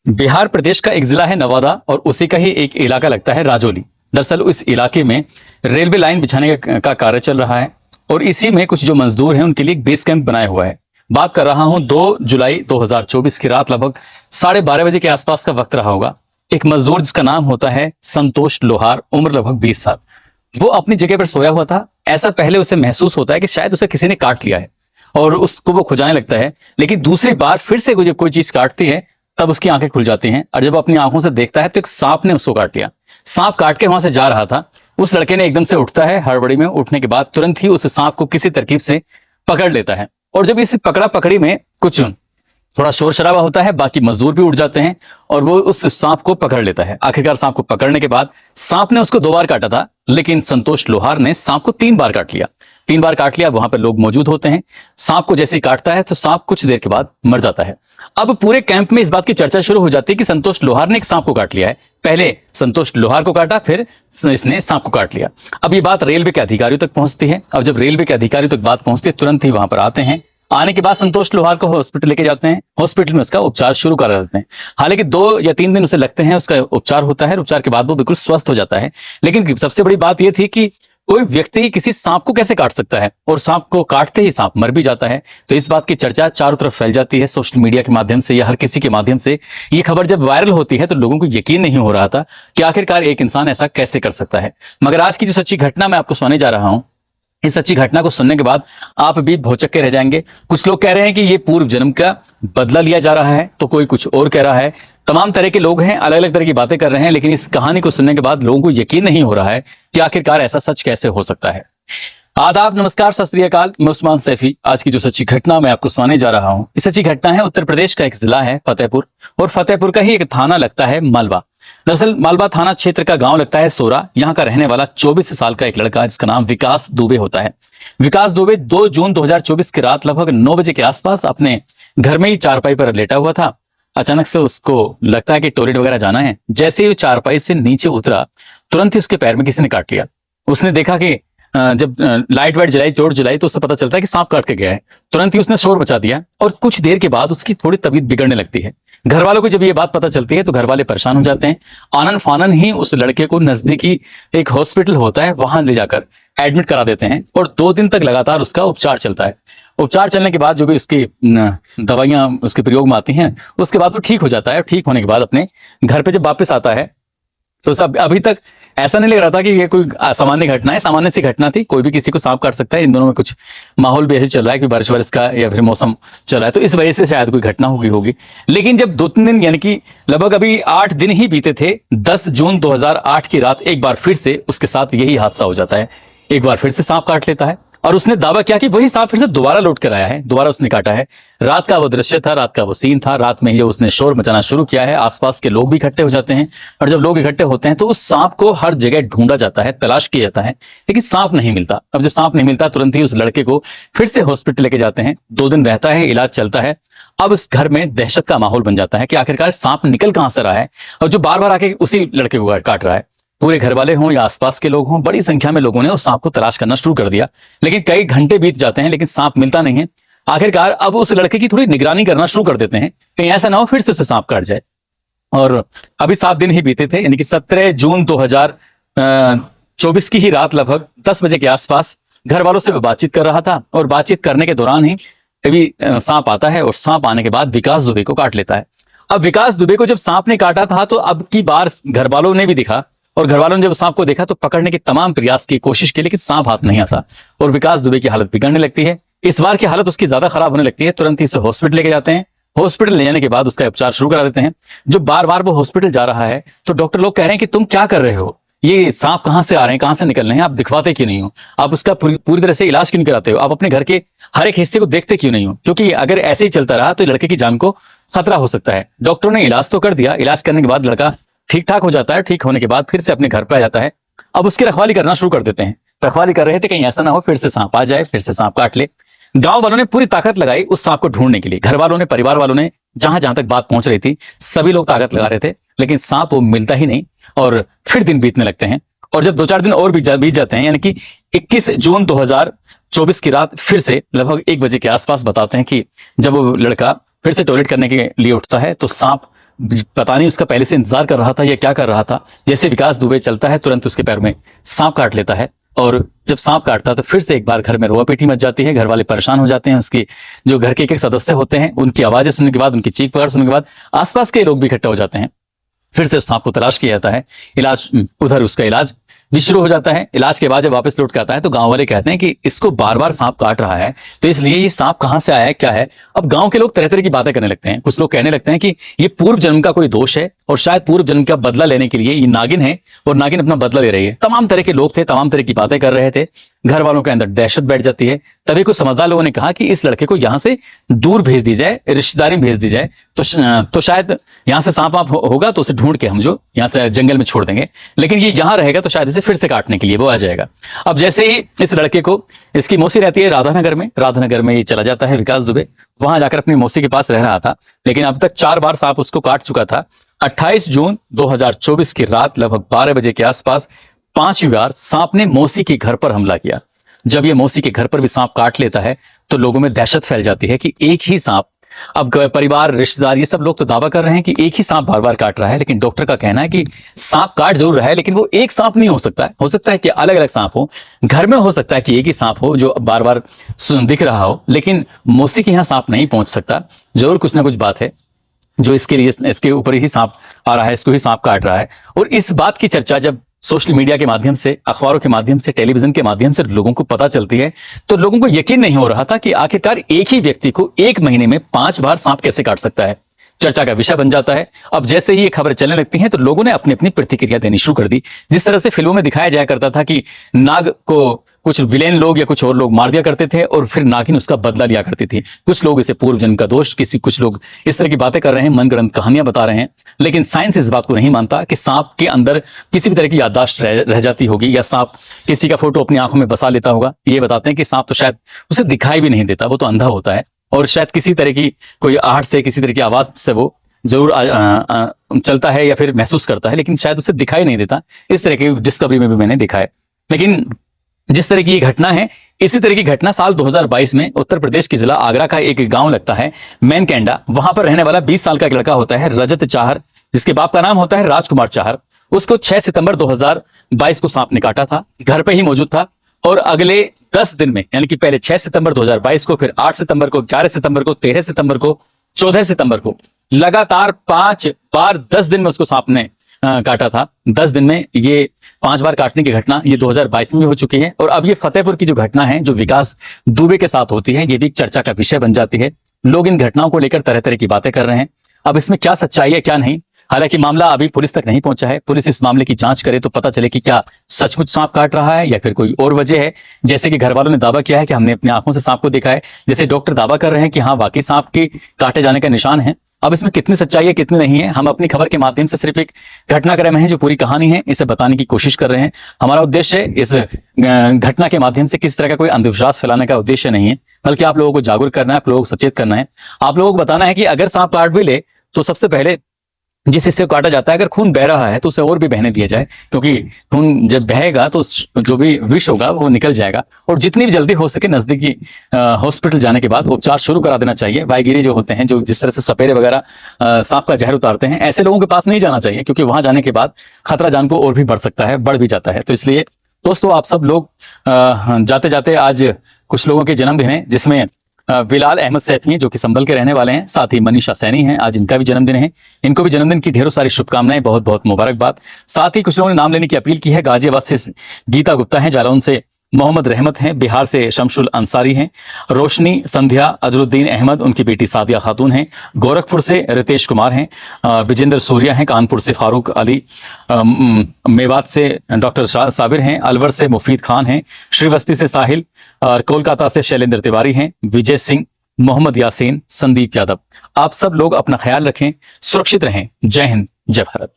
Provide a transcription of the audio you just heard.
बिहार प्रदेश का एक जिला है नवादा और उसी का ही एक इलाका लगता है राजौली। दरअसल उस इलाके में रेलवे लाइन बिछाने का कार्य चल रहा है और इसी में कुछ जो मजदूर हैं उनके लिए एक बेस कैंप बनाया हुआ है। बात कर रहा हूं 2 जुलाई 2024 की रात लगभग 12:30 बजे के आसपास का वक्त रहा होगा। एक मजदूर जिसका नाम होता है संतोष लोहार, उम्र लगभग 20 साल, वो अपनी जगह पर सोया हुआ था। ऐसा पहले उसे महसूस होता है कि शायद उसे किसी ने काट लिया है और उसको वो खुजाने लगता है, लेकिन दूसरी बार फिर से जब कोई चीज काटती है तब उसकी आंखें खुल जाती हैं और जब अपनी आंखों से देखता है तो एक सांप ने उसको काट लिया। सांप काट के वहां से जा रहा था। उस लड़के ने एकदम से उठता है, हड़बड़ी में उठने के बाद तुरंत ही उस सांप को किसी तरकीब से पकड़ लेता है और जब इस पकड़ा पकड़ी में कुछ थोड़ा शोर शराबा होता है, बाकी मजदूर भी उठ जाते हैं और वो उस सांप को पकड़ लेता है। आखिरकार सांप को पकड़ने के बाद सांप ने उसको 2 बार काटा था, लेकिन संतोष लोहार ने सांप को 3 बार काट लिया। 3 बार काट लिया। वहां पर लोग मौजूद होते हैं। सांप को जैसे ही काटता है तो सांप कुछ देर के बाद मर जाता है। अब पूरे कैंप में इस बात की चर्चा शुरू हो जाती है कि संतोष लोहार ने एक सांप को काट लिया है। पहले संतोष लोहार को काटा, फिर इसने सांप को काट लिया। अब ये बात रेलवे के अधिकारियों तक पहुंचती है। अब जब रेलवे के अधिकारियों तक बात पहुंचती है, तुरंत ही वहां पर आते हैं। आने के बाद संतोष लोहार को हॉस्पिटल लेके जाते हैं। हॉस्पिटल में उसका उपचार शुरू करा देते हैं। हालांकि 2 या 3 दिन उसे लगते हैं, उसका उपचार होता है। उपचार के बाद वो बिल्कुल स्वस्थ हो जाता है। लेकिन सबसे बड़ी बात यह थी कि कोई व्यक्ति किसी सांप को कैसे काट सकता है और सांप को काटते ही सांप मर भी जाता है। तो इस बात की चर्चा चारों तरफ फैल जाती है, सोशल मीडिया के माध्यम से या हर किसी के माध्यम से। ये खबर जब वायरल होती है तो लोगों को यकीन नहीं हो रहा था कि आखिरकार एक इंसान ऐसा कैसे कर सकता है। मगर आज की जो सच्ची घटना मैं आपको सुनाने जा रहा हूं, इस सच्ची घटना को सुनने के बाद आप भी भौचक्के रह जाएंगे। कुछ लोग कह रहे हैं कि ये पूर्व जन्म का बदला लिया जा रहा है, तो कोई कुछ और कह रहा है। तमाम तरह के लोग हैं, अलग अलग तरह की बातें कर रहे हैं, लेकिन इस कहानी को सुनने के बाद लोगों को यकीन नहीं हो रहा है कि आखिरकार ऐसा सच कैसे हो सकता है। आदाब, नमस्कार, सत श्री अकाल। मैं उस्मान सैफी। आज की जो सच्ची घटना मैं आपको सुनाने जा रहा हूं, इस सच्ची घटना है उत्तर प्रदेश का एक जिला है फतेहपुर, और फतेहपुर का ही एक थाना लगता है मालवा। दरअसल मालवा थाना क्षेत्र का गांव लगता है सोरा। यहाँ का रहने वाला 24 साल का एक लड़का जिसका नाम विकास दुबे होता है। विकास दुबे 2 जून 2024 की रात लगभग 9 बजे के आसपास अपने घर में ही चारपाई पर लेटा हुआ था। अचानक से उसको लगता है कि टॉयलेट वगैरह जाना है। जैसे ही वो चारपाई से नीचे उतरा, तुरंत ही उसके पैर में किसी ने काट लिया। उसने देखा कि जब लाइट वाइट जलाई, टॉर्च जलाई, तो उससे पता चलता है कि सांप काट के गया है। तुरंत ही उसने शोर मचा दिया और कुछ देर के बाद उसकी थोड़ी तबीयत बिगड़ने लगती है। घर वालों को जब ये बात पता चलती है तो घर वाले परेशान हो जाते हैं। आनन फानन ही उस लड़के को नजदीकी एक हॉस्पिटल होता है, वहां ले जाकर एडमिट करा देते हैं और 2 दिन तक लगातार उसका उपचार चलता है। उपचार चलने के बाद जो भी उसकी दवाइयां उसके प्रयोग में आती हैं, उसके बाद वो ठीक हो जाता है। ठीक होने के बाद अपने घर पे जब वापस आता है तो सब अभी तक ऐसा नहीं लग रहा था कि ये कोई सामान्य घटना है। सामान्य सी घटना थी, कोई भी किसी को सांप काट सकता है। इन दोनों में कुछ माहौल भी ऐसे चल रहा है कि बारिश वारिश का या फिर मौसम चल रहा है, तो इस वजह से शायद कोई घटना होगी। लेकिन जब 2-3 दिन यानी कि लगभग अभी 8 दिन ही बीते थे, 10 जून 2008 की रात एक बार फिर से उसके साथ यही हादसा हो जाता है। एक बार फिर से सांप काट लेता है और उसने दावा किया कि वही सांप फिर से दोबारा लौट कर आया है, दोबारा उसने काटा है। रात का वो दृश्य था, रात का वो सीन था। रात में ही उसने शोर मचाना शुरू किया है। आसपास के लोग भी इकट्ठे हो जाते हैं और जब लोग इकट्ठे होते हैं तो उस सांप को हर जगह ढूंढा जाता है, तलाश किया जाता है, लेकिन सांप नहीं मिलता। अब जब सांप नहीं मिलता, तुरंत ही उस लड़के को फिर से हॉस्पिटल लेके जाते हैं। 2 दिन रहता है, इलाज चलता है। अब उस घर में दहशत का माहौल बन जाता है कि आखिरकार सांप निकल कहां से रहा है और जो बार बार आके उसी लड़के को काट रहा है। पूरे घर वाले हों या आसपास के लोग हों, बड़ी संख्या में लोगों ने उस सांप को तलाश करना शुरू कर दिया, लेकिन कई घंटे बीत जाते हैं, लेकिन सांप मिलता नहीं है। आखिरकार अब उस लड़के की थोड़ी निगरानी करना शुरू कर देते हैं, कहीं ऐसा ना हो फिर से उसे सांप काट जाए। और अभी 7 दिन ही बीते थे, यानी कि 17 जून 2024 की ही रात लगभग 10 बजे के आसपास घर वालों से बातचीत कर रहा था और बातचीत करने के दौरान ही कभी सांप आता है और सांप आने के बाद विकास दुबे को काट लेता है। अब विकास दुबे को जब सांप ने काटा था तो अब की बार घर वालों ने भी दिखा और घर वालों ने जब सांप को देखा तो पकड़ने के तमाम प्रयास की कोशिश की, लेकिन सांप हाथ नहीं आता और विकास दुबे की हालत बिगड़ने लगती है। इस बार की हालत उसकी ज्यादा खराब होने लगती है। तुरंत ही उसे हॉस्पिटल लेके जाते हैं। हॉस्पिटल ले जाने के बाद उसका उपचार शुरू करा देते हैं। जो बार बार वो हॉस्पिटल जा रहा है तो डॉक्टर लोग कह रहे हैं कि तुम क्या कर रहे हो, ये सांप कहां से आ रहे हैं, कहां से निकल रहे हैं, आप दिखवाते क्यों नहीं हो, आप उसका पूरी तरह से इलाज क्यों नहीं कराते हो, आप अपने घर के हर एक हिस्से को देखते क्यों नहीं हो, क्योंकि अगर ऐसे ही चलता रहा तो लड़के की जान को खतरा हो सकता है। डॉक्टरों ने इलाज तो कर दिया। इलाज करने के बाद लड़का ठीक ठाक हो जाता है। ठीक होने के बाद फिर से अपने घर पर आ जाता है। अब उसकी रखवाली करना शुरू कर देते हैं। रखवाली कर रहे थे कहीं ऐसा ना हो फिर से सांप आ जाए, फिर से सांप काट ले। गांव वालों ने पूरी ताकत लगाई उस सांप को ढूंढने के लिए। घर वालों ने, परिवार वालों ने, जहां जहां तक बात पहुंच रही थी सभी लोग ताकत लगा रहे थे, लेकिन सांप वो मिलता ही नहीं और फिर दिन बीतने लगते हैं। और जब 2-4 दिन और बीत जाते हैं, यानी कि 21 जून 2024 की रात फिर से लगभग 1 बजे के आसपास बताते हैं कि जब वो लड़का फिर से टॉयलेट करने के लिए उठता है तो सांप पता नहीं उसका पहले से इंतजार कर रहा था या क्या कर रहा था। जैसे विकास दुबे चलता है तुरंत उसके पैर में सांप काट लेता है, और जब सांप काटता है तो फिर से एक बार घर में रोआ पीटी मच जाती है। घर वाले परेशान हो जाते हैं, उसके जो घर के एक एक सदस्य होते हैं उनकी आवाजें सुनने के बाद, उनकी चीख पुकार सुनने के बाद आसपास के लोग भी इकट्ठा हो जाते हैं। फिर से उस सांप को तलाश किया जाता है, इलाज उधर उसका इलाज भी शुरू हो जाता है। इलाज के बाद जब वापस लौट के आता है तो गांव वाले कहते हैं कि इसको बार बार सांप काट रहा है, तो इसलिए ये सांप कहां से आया है, क्या है। अब गांव के लोग तरह तरह की बातें करने लगते हैं। कुछ लोग कहने लगते हैं कि ये पूर्व जन्म का कोई दोष है और शायद पूर्व जन्म का बदला लेने के लिए ये नागिन है और नागिन अपना बदला ले रही है। तमाम तरह के लोग थे, तमाम तरह की बातें कर रहे थे। घर वालों के अंदर दहशत बैठ जाती है। तभी कुछ समझदार लोगों ने कहा कि इस लड़के को यहां से दूर भेज दी जाए, रिश्तेदारी में भेज दी जाए, तो शायद यहां से सांप वाप होगा तो उसे ढूंढ के हम जो यहां से जंगल में छोड़ देंगे, लेकिन ये यहां रहेगा तो शायद इसे फिर से काटने के लिए वो आ जाएगा। अब जैसे ही इस लड़के को, इसकी मौसी रहती है राधानगर में, राधानगर में ये चला जाता है विकास दुबे, वहां जाकर अपनी मौसी के पास रह रहा था। लेकिन अब तक 4 बार सांप उसको काट चुका था। 28 जून 2024 की रात लगभग 12 बजे के आसपास 5वीं बार सांप ने मौसी के घर पर हमला किया। जब ये मौसी के घर पर भी सांप काट लेता है तो लोगों में दहशत फैल जाती है कि एक ही सांप, अब परिवार, रिश्तेदार, ये सब लोग तो दावा कर रहे हैं कि एक ही सांप बार बार काट रहा है, लेकिन डॉक्टर का कहना है कि सांप काट जरूर रहा है लेकिन वो एक सांप नहीं हो सकता है। हो सकता है कि अलग अलग सांप हो, घर में हो सकता है कि एक ही सांप हो जो बार बार दिख रहा हो, लेकिन मौसी के यहाँ सांप नहीं पहुंच सकता। जरूर कुछ ना कुछ बात है जो इसके लिए, इसके ऊपर ही सांप आ रहा है, इसको ही सांप काट रहा है। और इस बात की चर्चा जब सोशल मीडिया के माध्यम से, अखबारों के माध्यम से, टेलीविजन के माध्यम से लोगों को पता चलती है तो लोगों को यकीन नहीं हो रहा था कि आखिरकार एक ही व्यक्ति को एक महीने में 5 बार सांप कैसे काट सकता है। चर्चा का विषय बन जाता है। अब जैसे ही ये खबरें चलने लगती हैं तो लोगों ने अपनी अपनी प्रतिक्रिया देनी शुरू कर दी। जिस तरह से फिल्मों में दिखाया जाया करता था कि नाग को कुछ विलेन लोग या कुछ और लोग मार दिया करते थे और फिर नागिन उसका बदला लिया करती थी। कुछ लोग इसे पूर्व जन्म का दोष, कुछ लोग इस तरह की बातें कर रहे हैं, मनगढ़ंत कहानियां बता रहे हैं। लेकिन साइंस इस बात को नहीं मानता कि सांप के अंदर किसी भी तरह की याददाश्त रह जाती होगी या सांप किसी का फोटो अपनी आंखों में बसा लेता होगा। ये बताते हैं कि सांप तो शायद उसे दिखाई भी नहीं देता, वो तो अंधा होता है और शायद किसी तरह की कोई आहट से, किसी तरह की आवाज से वो जरूर चलता है या फिर महसूस करता है, लेकिन शायद उसे दिखाई नहीं देता। इस तरह की डिस्कवरी में भी मैंने देखा है। लेकिन जिस तरह की ये घटना है, इसी तरह की घटना साल 2022 में उत्तर प्रदेश के जिला आगरा का एक गांव लगता है मैनकेंडा। वहां पर रहने वाला 20 साल का एक लड़का होता है रजत चाहर, जिसके बाप का नाम होता है राजकुमार चाहर। उसको 6 सितंबर 2022 को सांप ने काटा था, घर पे ही मौजूद था और अगले 10 दिन में, यानी कि पहले 6 सितंबर 2022 को, फिर 8 सितंबर को, 11 सितंबर को, 13 सितंबर को, 14 सितंबर को, लगातार 5 बार 10 दिन में उसको सांप ने काटा था। 10 दिन में ये 5 बार काटने की घटना ये 2022 में भी हो चुकी है। और अब ये फतेहपुर की जो घटना है जो विकास दुबे के साथ होती है, ये भी एक चर्चा का विषय बन जाती है। लोग इन घटनाओं को लेकर तरह तरह की बातें कर रहे हैं। अब इसमें क्या सच्चाई है क्या नहीं, हालांकि मामला अभी पुलिस तक नहीं पहुंचा है। पुलिस इस मामले की जांच करे तो पता चले कि क्या सचमुच सांप काट रहा है या फिर कोई और वजह है। जैसे कि घर वालों ने दावा किया है कि हमने अपनी आंखों से सांप को देखा है, जैसे डॉक्टर दावा कर रहे हैं कि हाँ वाकई सांप के काटे जाने का निशान है। अब इसमें कितनी सच्चाई है कितनी नहीं है, हम अपनी खबर के माध्यम से सिर्फ एक घटनाक्रम है जो पूरी कहानी है इसे बताने की कोशिश कर रहे हैं। हमारा उद्देश्य है इस घटना के माध्यम से किसी तरह का कोई अंधविश्वास फैलाने का उद्देश्य नहीं है, बल्कि आप लोगों को जागरूक करना है, आप लोगों को सचेत करना है। आप लोगों को बताना है कि अगर सांप काट भी ले तो सबसे पहले जिस हिस्से को काटा जाता है, अगर खून बह रहा है तो उसे और भी बहने दिया जाए, क्योंकि खून जब बहेगा तो जो भी विष होगा वो निकल जाएगा। और जितनी भी जल्दी हो सके नजदीकी हॉस्पिटल जाने के बाद उपचार शुरू करा देना चाहिए। वाईगिरी जो होते हैं, जो जिस तरह से सपेरे वगैरह सांप का जहर उतारते हैं, ऐसे लोगों के पास नहीं जाना चाहिए, क्योंकि वहां जाने के बाद खतरा जान को और भी बढ़ सकता है, बढ़ भी जाता है। तो इसलिए दोस्तों आप सब लोग जाते जाते, आज कुछ लोगों के जन्मदिन है, जिसमें बिलाल अहमद सैफी हैं जो कि संभल के रहने वाले हैं, साथ ही मनीषा सैनी हैं, आज इनका भी जन्मदिन है। इनको भी जन्मदिन की ढेरों सारी शुभकामनाएं, बहुत बहुत मुबारकबाद। साथ ही कुछ लोगों ने नाम लेने की अपील की है। गाजियाबाद से गीता गुप्ता हैं, जालौन से मोहम्मद रहमत हैं, बिहार से शमशुल अंसारी हैं, रोशनी संध्या अजरुद्दीन अहमद उनकी बेटी सादिया खातून हैं, गोरखपुर से रितेश कुमार हैं, विजेंद्र सूर्या हैं, कानपुर से फारूक अली, मेवात से डॉक्टर साबिर हैं, अलवर से मुफीद खान हैं, श्रीवस्ती से साहिल, और कोलकाता से शैलेंद्र तिवारी हैं, विजय सिंह, मोहम्मद यासीन, संदीप यादव। आप सब लोग अपना ख्याल रखें, सुरक्षित रहें। जय हिंद, जय भारत।